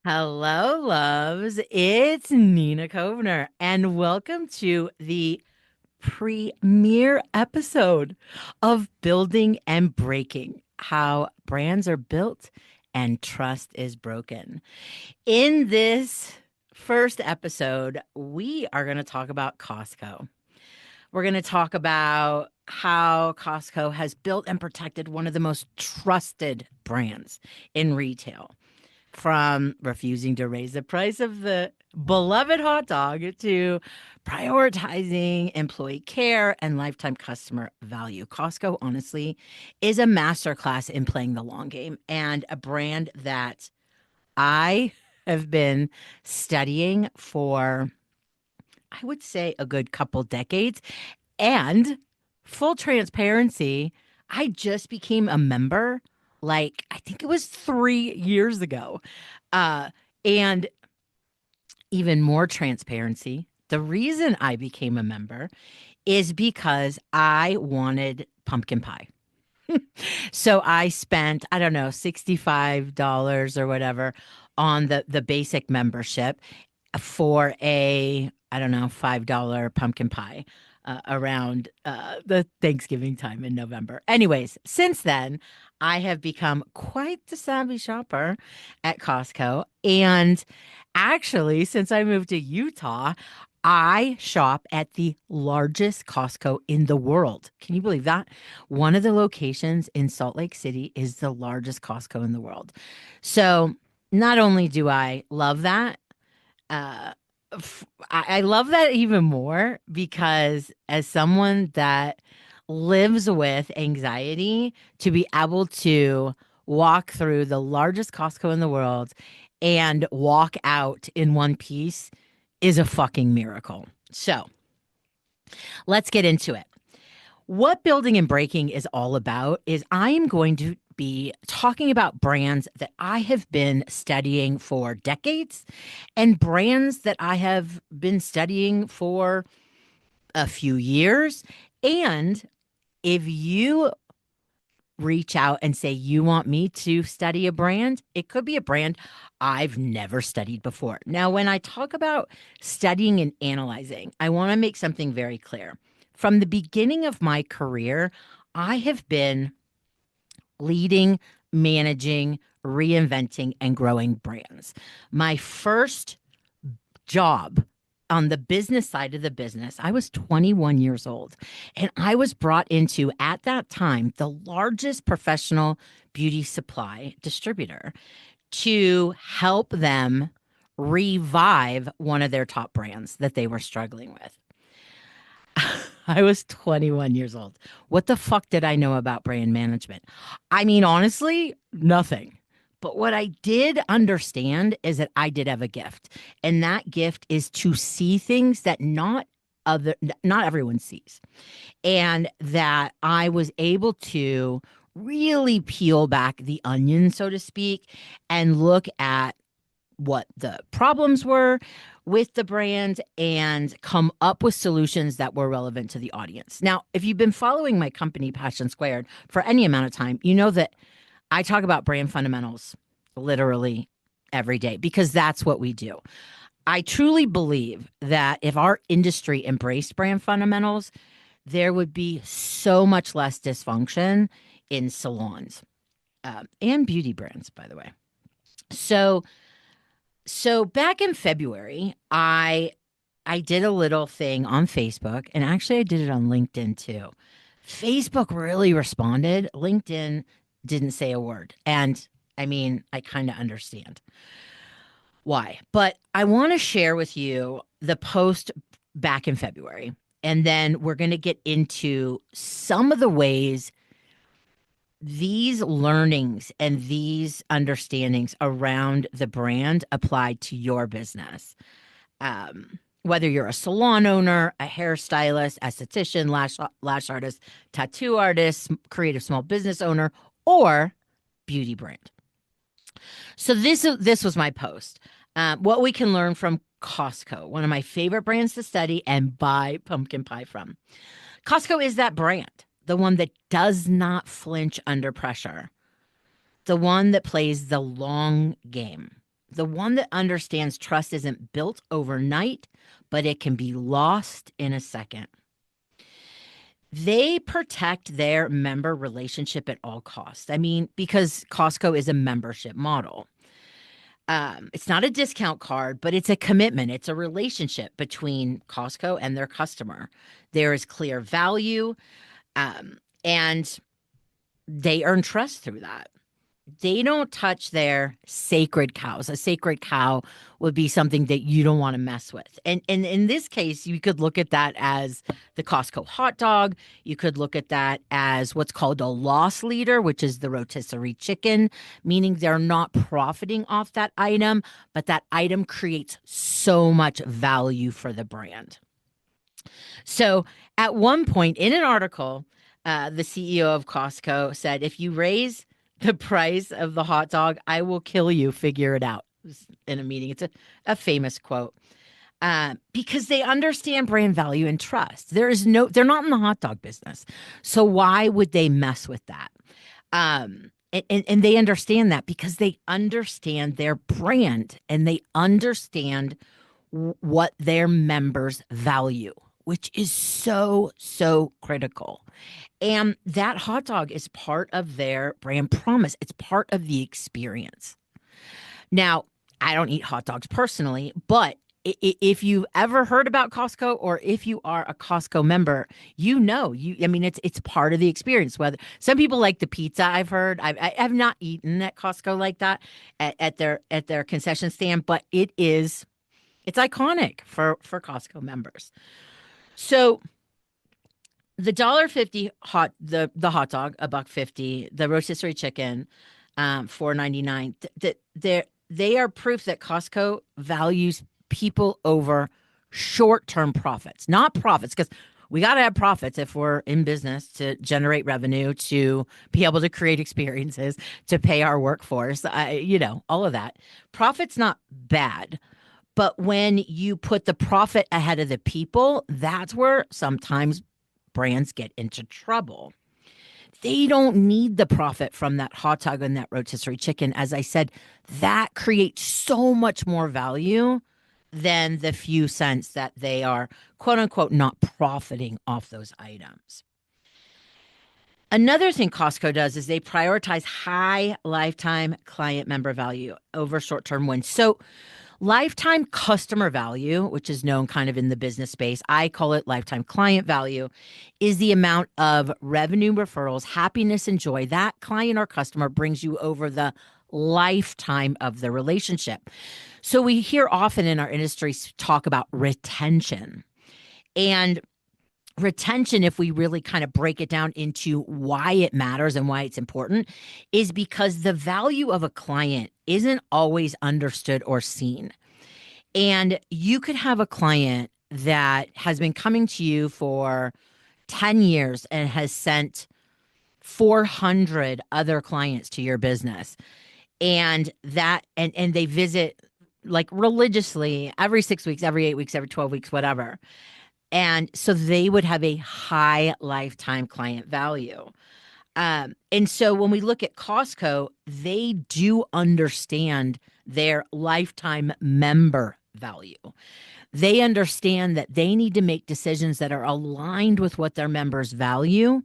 Hello, loves. It's Nina Kovner, and welcome to the premiere episode of Building and Breaking How Brands Are Built and Trust is Broken. In this first episode, we are going to talk about Costco. We're going to talk about how Costco has built and protected one of the most trusted brands in retail, from refusing to raise the price of the beloved hot dog to prioritizing employee care and lifetime customer value. Costco, honestly, is a masterclass in playing the long game and a brand that I have been studying for, I would say, a good couple decades. And full transparency, I just became a member, like, I think it was 3 years ago. Uh, and even more transparency, the reason I became a member is because I wanted pumpkin pie. So I spent, I don't know, $65 or whatever on the basic membership for a, I don't know, $5 pumpkin pie around the Thanksgiving time in November. Anyways, since then, I have become quite the savvy shopper at Costco. And actually, since I moved to Utah, I shop at the largest Costco in the world. Can you believe that? One of the locations in Salt Lake City is the largest Costco in the world. So not only do I love that, uh, I love that even more because as someone that lives with anxiety, to be able to walk through the largest Costco in the world and walk out in one piece is a fucking miracle. So let's get into it. What Building and Breaking is all about is I am going to be talking about brands that I have been studying for decades and brands that I have been studying for a few years. And if you reach out and say you want me to study a brand, it could be a brand I've never studied before. Now, when I talk about studying and analyzing, I want to make something very clear. From the beginning of my career, I have been leading, managing, reinventing, and growing brands. My first job on the business side of the business, I was 21 years old, and I was brought into, at that time, the largest professional beauty supply distributor to help them revive one of their top brands that they were struggling with. I was 21 years old. What the fuck did I know about brand management? I mean, honestly, nothing. But what I did understand is that I did have a gift. And that gift is to see things that not everyone sees. And that I was able to really peel back the onion, so to speak, and look at what the problems were with the brand and come up with solutions that were relevant to the audience. Now, if you've been following my company, Passion Squared, for any amount of time, you know that I talk about brand fundamentals literally every day because that's what we do. I truly believe that if our industry embraced brand fundamentals, there would be so much less dysfunction in salons and beauty brands, by the way. So, so back in February, I did a little thing on Facebook, and actually I did it on LinkedIn too. Facebook really responded. LinkedIn didn't say a word. And I mean, I kind of understand why. But I want to share with you the post back in February. And then we're going to get into some of the ways these learnings and these understandings around the brand apply to your business. Whether you're a salon owner, a hairstylist, esthetician, lash artist, tattoo artist, creative small business owner, or beauty brand. So this was my post. What we can learn from Costco, one of my favorite brands to study and buy pumpkin pie from. Costco is that brand, the one that does not flinch under pressure, the one that plays the long game. The one that understands trust isn't built overnight, but it can be lost in a second. They protect their member relationship at all costs. I mean, because Costco is a membership model. It's not a discount card, but it's a commitment. It's a relationship between Costco and their customer. There is clear value, and they earn trust through that. They don't touch their sacred cows. A sacred cow would be something that you don't want to mess with. And in this case, you could look at that as the Costco hot dog. You could look at that as what's called a loss leader, which is the rotisserie chicken, meaning they're not profiting off that item, but that item creates so much value for the brand. So at one point in an article, the CEO of Costco said, if you raise the price of the hot dog, I will kill you. Figure it out. It was in a meeting. It's a famous quote. Because they understand brand value and trust. They're not in the hot dog business. So why would they mess with that? And they understand that because they understand their brand and they understand what their members value, which is so, so critical. And that hot dog is part of their brand promise. It's part of the experience. Now, I don't eat hot dogs personally, but if you've ever heard about Costco or if you are a Costco member, I mean, it's part of the experience. Whether some people like the pizza, I've heard. I have not eaten at Costco like that at their concession stand, but it's iconic for Costco members. So the $1.50 the hot dog, $1.50, the rotisserie chicken, $4.99. They are proof that Costco values people over short-term profits, not profits, because we got to have profits if we're in business to generate revenue, to be able to create experiences, to pay our workforce, all of that. Profit's not bad. But when you put the profit ahead of the people, that's where sometimes brands get into trouble. They don't need the profit from that hot dog and that rotisserie chicken. As I said, that creates so much more value than the few cents that they are, quote unquote, not profiting off those items. Another thing Costco does is they prioritize high lifetime client member value over short-term wins. So lifetime customer value, which is known kind of in the business space, I call it lifetime client value, is the amount of revenue, referrals, happiness, and joy that client or customer brings you over the lifetime of the relationship. So we hear often in our industry talk about retention. And retention, if we really kind of break it down into why it matters and why it's important, is because the value of a client isn't always understood or seen. And you could have a client that has been coming to you for 10 years and has sent 400 other clients to your business. And they visit like religiously every 6 weeks, every 8 weeks, every 12 weeks, whatever. And so they would have a high lifetime client value. And so when we look at Costco, they do understand their lifetime member value. They understand that they need to make decisions that are aligned with what their members value,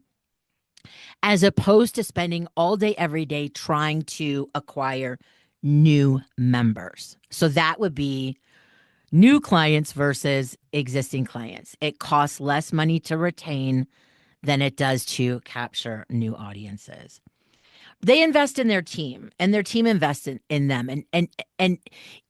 as opposed to spending all day, every day trying to acquire new members. So that would be new clients versus existing clients. It costs less money to retain than it does to capture new audiences. They invest in their team and their team invests in them. And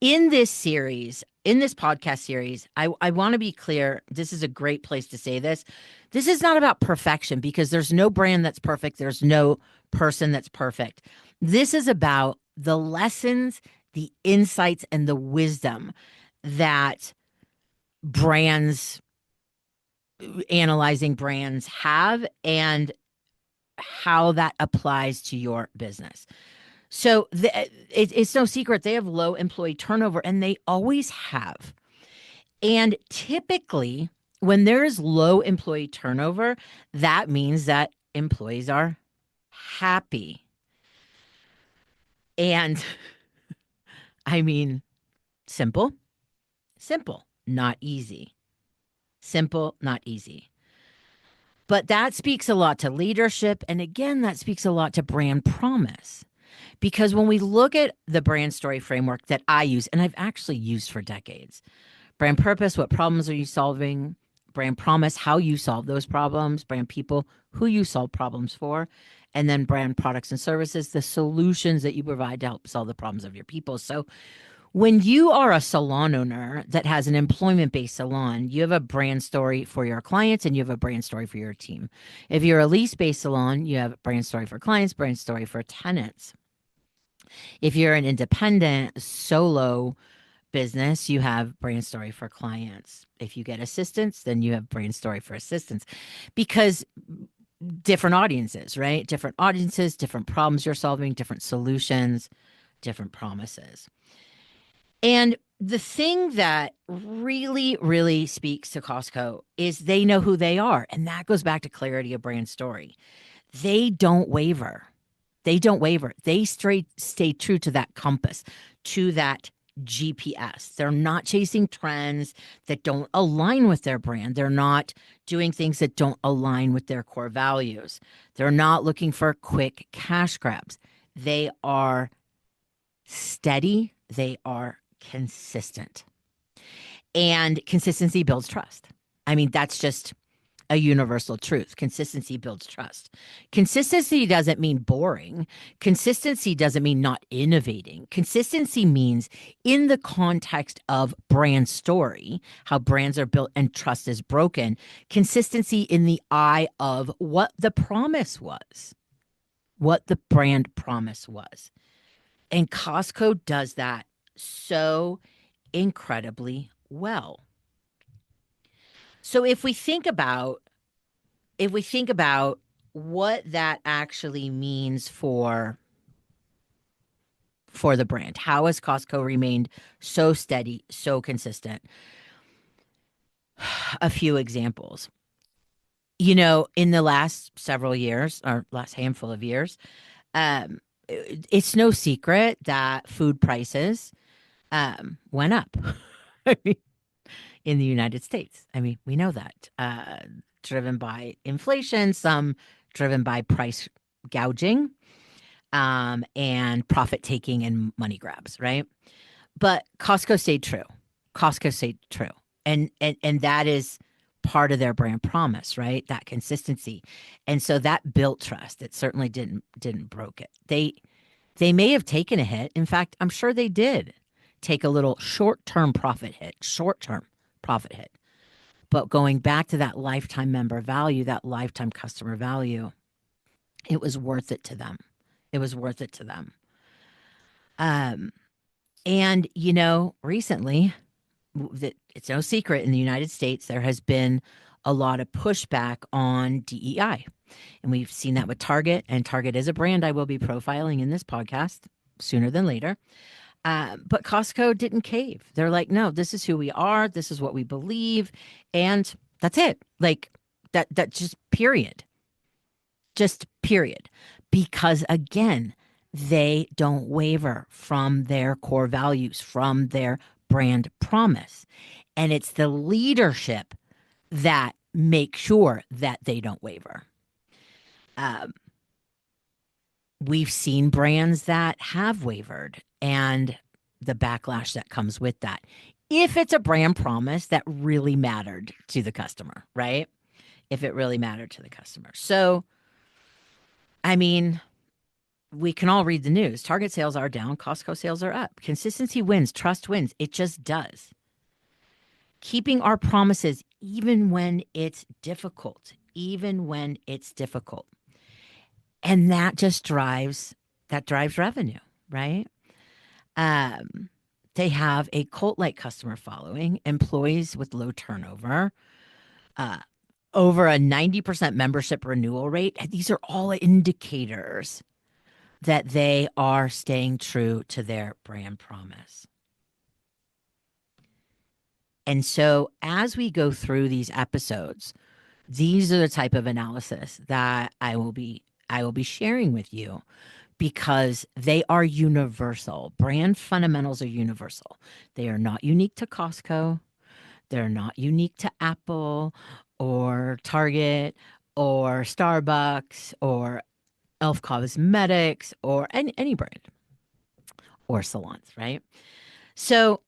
in this series, in this podcast series, I want to be clear. This is a great place to say this. This is not about perfection because there's no brand that's perfect. There's no person that's perfect. This is about the lessons, the insights, and the wisdom that analyzing brands have and how that applies to your business. So it's no secret they have low employee turnover, and they always have. And typically, when there is low employee turnover, that means that employees are happy. And I mean, simple, simple, not easy. Simple, not easy. But that speaks a lot to leadership. And again, that speaks a lot to brand promise. Because when we look at the brand story framework that I use, and I've actually used for decades, brand purpose, what problems are you solving? Brand promise, how you solve those problems. Brand people, who you solve problems for. And then brand products and services, the solutions that you provide to help solve the problems of your people. So when you are a salon owner that has an employment based salon, you have a brand story for your clients and you have a brand story for your team. If you're a lease based salon, you have a brand story for clients, brand story for tenants. If you're an independent solo business, you have brand story for clients. If you get assistants, then you have brand story for assistants because different audiences, right? Different audiences, different problems you're solving, different solutions, different promises. And the thing that really, really speaks to Costco is they know who they are. And that goes back to clarity of brand story. They don't waver. They don't waver. They stay true to that compass, to that GPS. They're not chasing trends that don't align with their brand. They're not doing things that don't align with their core values. They're not looking for quick cash grabs. They are steady. They are consistent. And consistency builds trust. I mean, that's just a universal truth. Consistency builds trust. Consistency doesn't mean boring. Consistency doesn't mean not innovating. Consistency means in the context of brand story, how brands are built and trust is broken. Consistency in the eye of what the promise was, what the brand promise was. And Costco does that so incredibly well. So if we think about what that actually means for the brand, how has Costco remained so steady, so consistent? A few examples. In the last several years or last handful of years, um, it's no secret that food prices went up. I mean, in the United States. I mean, we know that. Driven by inflation, some driven by price gouging, and profit taking and money grabs, right? But Costco stayed true. Costco stayed true. And that is part of their brand promise, right? That consistency. And so that built trust. It certainly didn't broke it. They may have taken a hit. In fact, I'm sure they did take a little short-term profit hit. But going back to that lifetime member value, that lifetime customer value, it was worth it to them. It was worth it to them. Um, and recently, it's no secret in the United States, there has been a lot of pushback on DEI. And we've seen that with Target, and Target is a brand I will be profiling in this podcast sooner than later. But Costco didn't cave. They're like, no, this is who we are. This is what we believe. And that's it. Like that just period. Just period. Because again, they don't waver from their core values, from their brand promise. And it's the leadership that make sure that they don't waver. We've seen brands that have wavered and the backlash that comes with that. If it's a brand promise that really mattered to the customer, right? If it really mattered to the customer. So, I mean, we can all read the news. Target sales are down, Costco sales are up. Consistency wins, trust wins. It just does. Keeping our promises even when it's difficult, And that just drives revenue, right? They have a cult-like customer following, employees with low turnover, over a 90% membership renewal rate. These are all indicators that they are staying true to their brand promise. And so as we go through these episodes, these are the type of analysis that I will be sharing with you because they are universal. Brand fundamentals are universal. They are not unique to Costco. They're not unique to Apple or Target or Starbucks or Elf Cosmetics or any brand or salons, right? So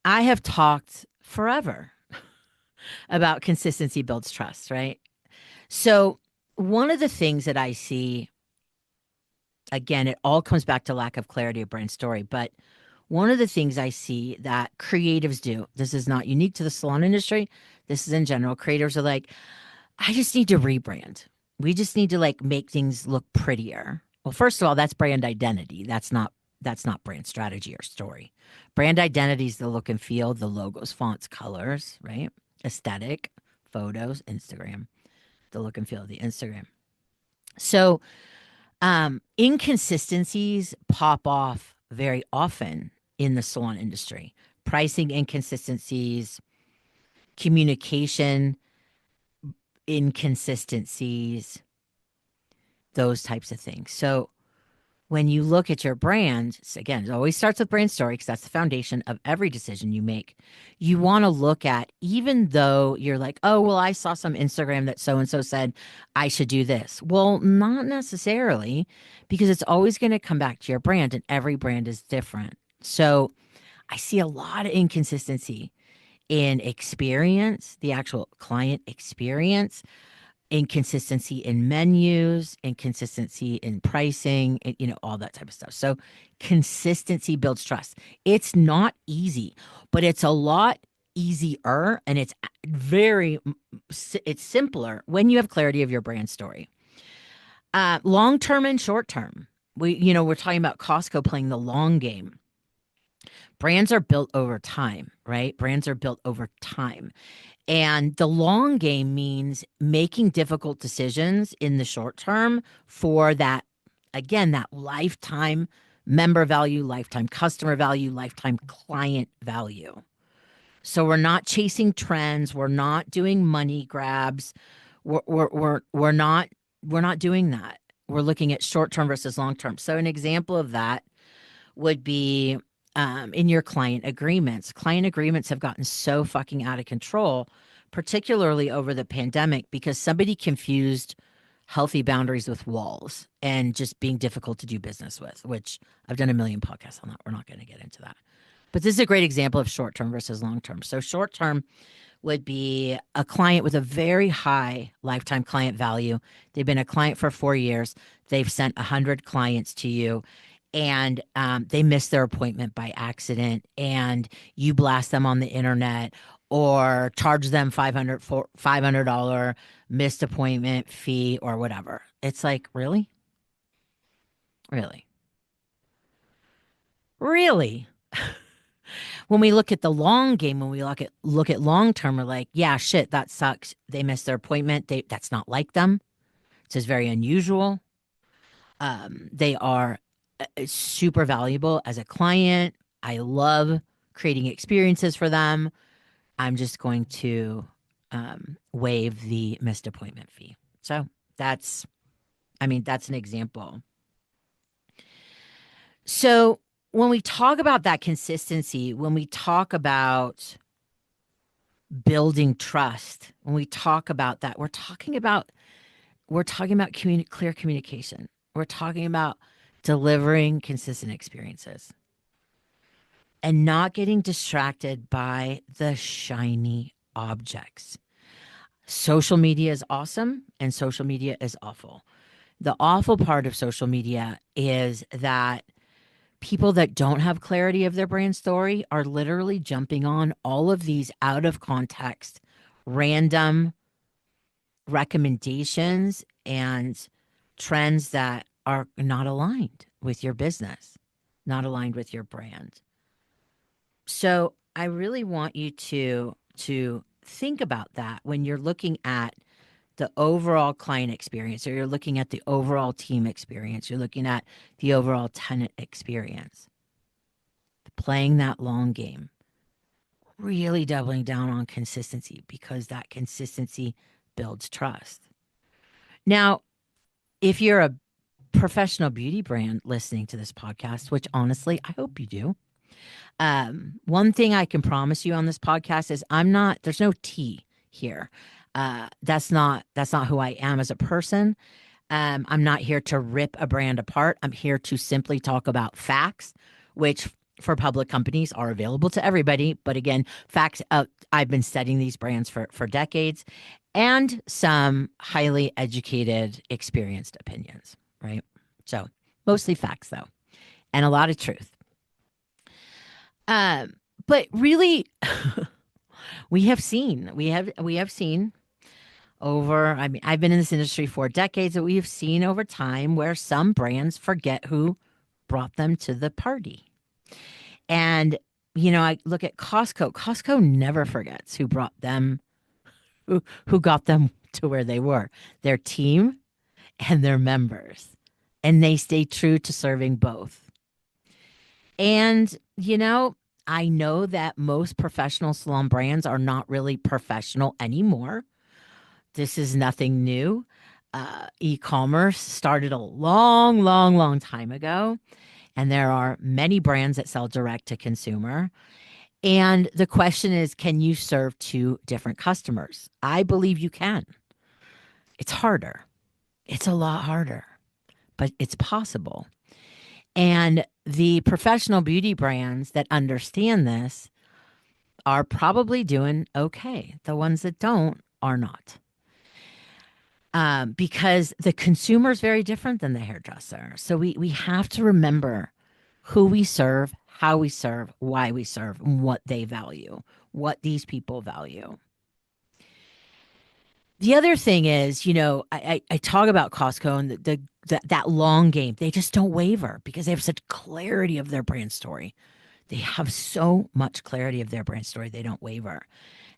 I have talked forever about consistency builds trust, right? So one of the things that I see, again, it all comes back to lack of clarity of brand story, but one of the things I see that creatives do, this is not unique to the salon industry, this is in general, creators are like, I just need to rebrand. We just need to like make things look prettier. Well, first of all, that's brand identity. That's not brand strategy or story. Brand identity is the look and feel, the logos, fonts, colors, right? Aesthetic, photos, Instagram, the look and feel of the Instagram. So inconsistencies pop off very often in the salon industry. Pricing inconsistencies, communication inconsistencies, those types of things. So when you look at your brand, again, it always starts with brand story because that's the foundation of every decision you make. You want to look at, even though you're like, oh, well, I saw some Instagram that so and so said I should do this. Well, not necessarily, because it's always going to come back to your brand, and every brand is different. So I see a lot of inconsistency in experience, the actual client experience, inconsistency in menus, inconsistency in pricing, and, all that type of stuff. So consistency builds trust. It's not easy, but it's a lot easier, and it's simpler when you have clarity of your brand story. Long term and short term. We're talking about Costco playing the long game. Brands are built over time, right? Brands are built over time. And the long game means making difficult decisions in the short term for that, again, that lifetime member value, lifetime customer value, lifetime client value. So we're not chasing trends. We're not doing money grabs. We're not doing that. We're looking at short term versus long term. So an example of that would be in your client agreements. Client agreements have gotten so fucking out of control, particularly over the pandemic, because somebody confused healthy boundaries with walls and just being difficult to do business with, which I've done a million podcasts on that. We're not going to get into that. But this is a great example of short term versus long term. So, short term would be a client with a very high lifetime client value. They've been a client for 4 years. They've sent 100 clients to you, and they missed their appointment by accident, and you blast them on the internet or charge them $500 missed appointment fee or whatever. It's like, really? Really? Really? When we look at the long game, when we look at long term, we're like, yeah, shit, that sucks. They missed their appointment. That's not like them. It's just very unusual. They are super valuable as a client. I love creating experiences for them. I'm just going to waive the missed appointment fee. So that's, that's an example. So when we talk about that consistency, when we talk about building trust, when we talk about that, we're talking about clear communication. We're talking about delivering consistent experiences and not getting distracted by the shiny objects. Social media is awesome and social media is awful. The awful part of social media is that people that don't have clarity of their brand story are literally jumping on all of these out of context, random recommendations and trends that are not aligned with your business, not aligned with your brand. So I really want you to think about that when you're looking at the overall client experience, or you're looking at the overall team experience, you're looking at the overall tenant experience. Playing that long game, really doubling down on consistency, because that consistency builds trust. Now, if you're a professional beauty brand listening to this podcast, which honestly, I hope you do. One thing I can promise you on this podcast is there's no tea here. That's not who I am as a person. I'm not here to rip a brand apart. I'm here to simply talk about facts, which for public companies are available to everybody. But again, facts, I've been studying these brands for decades, and some highly educated, experienced opinions, right? So mostly facts, though, and a lot of truth. Um, but really, we have seen over, I mean, I've been in this industry for decades, that we have seen over time where some brands forget who brought them to the party. And, I look at Costco. Costco never forgets who brought them, who got them to where they were, their team and their members. And they stay true to serving both. And, I know that most professional salon brands are not really professional anymore. This is nothing new. E-commerce started a long, long, long time ago, and there are many brands that sell direct to consumer. And the question is, can you serve two different customers? I believe you can. It's harder. It's a lot harder, but it's possible. And the professional beauty brands that understand this are probably doing okay. The ones that don't are not. Because the consumer is very different than the hairdresser. So we have to remember who we serve, how we serve, why we serve, and what they value, what these people value. The other thing is, I talk about Costco and that long game. They just don't waver because they have such clarity of their brand story. They have so much clarity of their brand story. They don't waver.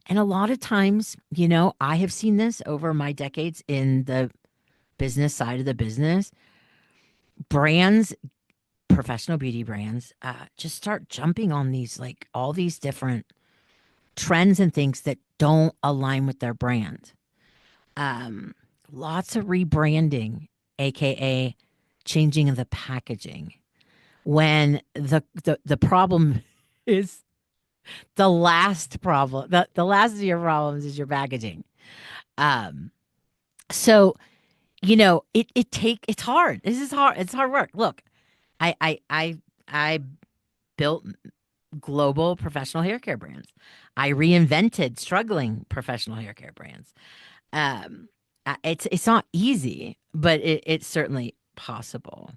And a lot of times, I have seen this over my decades in the business side of the business. Brands, professional beauty brands, just start jumping on these, like all these different trends and things that don't align with their brand. Um, Lots of rebranding, aka changing of the packaging. When the problem is the last problem, the last of your problems is your packaging. Um, so it's hard. This is hard. It's hard work. Look, I built global professional hair care brands. I reinvented struggling professional hair care brands. Um, it's not easy, but it's certainly possible.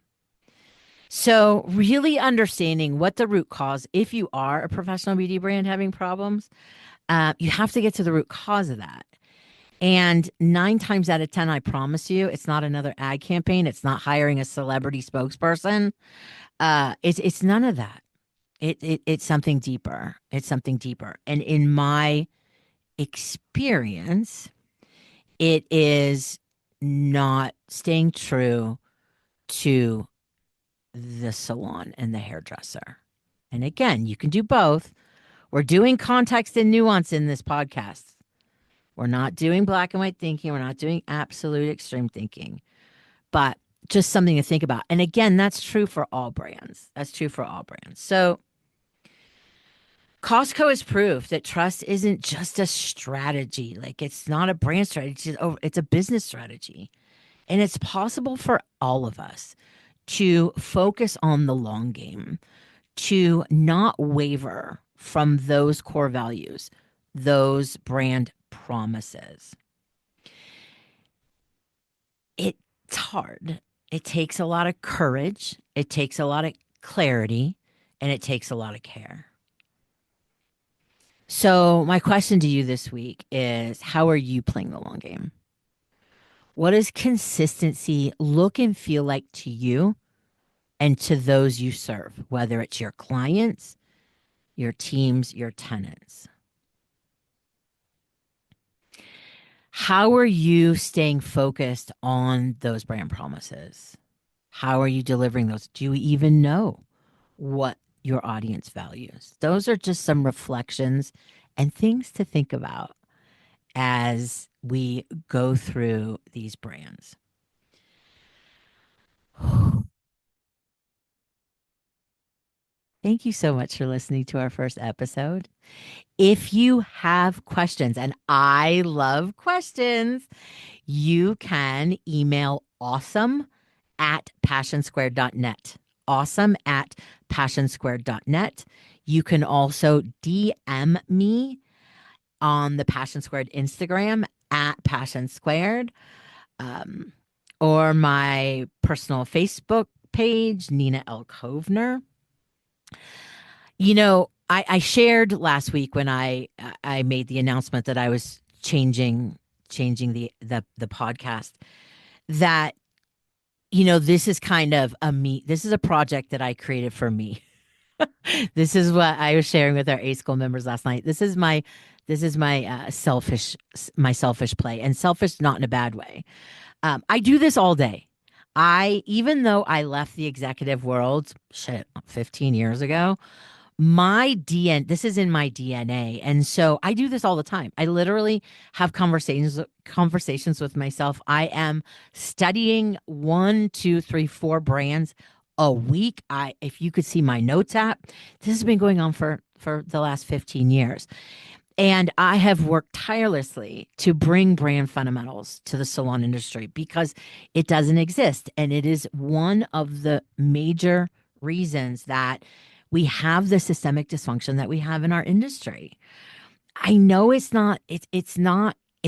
So really understanding what the root cause, if you are a professional beauty brand having problems, you have to get to the root cause of that. And 9 times out of 10, I promise you, it's not another ad campaign. It's not hiring a celebrity spokesperson. It's none of that. It's something deeper. It's something deeper. And in my experience, it is not staying true to the salon and the hairdresser. And again, you can do both. We're doing context and nuance in this podcast. We're not doing black and white thinking. We're not doing absolute extreme thinking, but just something to think about. And again, that's true for all brands. That's true for all brands. So Costco has proved that trust isn't just a strategy. Like it's not a brand strategy. It's a business strategy. And it's possible for all of us to focus on the long game, to not waver from those core values, those brand promises. It's hard. It takes a lot of courage, it takes a lot of clarity, and it takes a lot of care. So, my question to you this week is, how are you playing the long game? What does consistency look and feel like to you and to those you serve, whether it's your clients, your teams, your tenants? How are you staying focused on those brand promises? How are you delivering those? Do you even know what your audience values? Those are just some reflections and things to think about as we go through these brands. Thank you so much for listening to our first episode. If you have questions, and I love questions, you can email awesome@passionsquared.net. Awesome@passionsquared.net. You can also DM me on the Passion Squared Instagram at Passion Squared, um, or my personal Facebook page, Nina L. Kovner. I shared last week when I made the announcement that I was changing the podcast, that this is kind of this is a project that I created for me. This is what I was sharing with our A school members last night. This is my selfish play, and selfish not in a bad way. I do this all day. Even though I left the executive world, 15 years ago, my DNA, this is in my DNA. And so I do this all the time. I literally have conversations with myself. I am studying one, two, three, four brands a week. If you could see my notes app, this has been going on for the last 15 years. And I have worked tirelessly to bring brand fundamentals to the salon industry because it doesn't exist. And it is one of the major reasons that we have the systemic dysfunction that we have in our industry. I know it's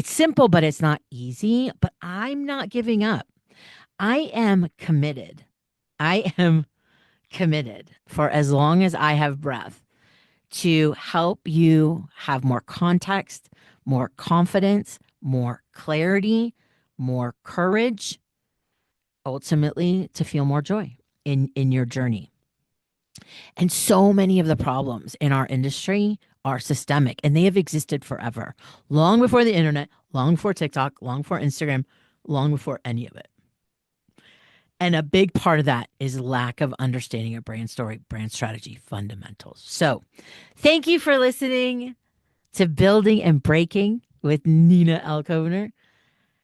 simple, but it's not easy, but I'm not giving up. I am committed. I am committed for as long as I have breath to help you have more context, more confidence, more clarity, more courage, ultimately to feel more joy in your journey. And so many of the problems in our industry are systemic, and they have existed forever, long before the internet, long before TikTok, long before Instagram, long before any of it. And a big part of that is lack of understanding of brand story, brand strategy, fundamentals. So thank you for listening to Building and Breaking with Nina Elkovener,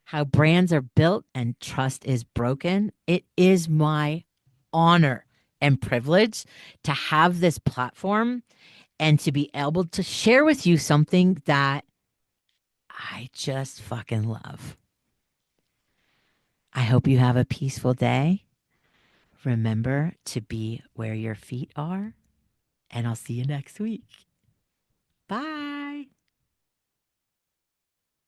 how brands are built and trust is broken. It is my honor and privilege to have this platform and to be able to share with you something that I just fucking love. I hope you have a peaceful day. Remember to be where your feet are, and I'll see you next week. Bye.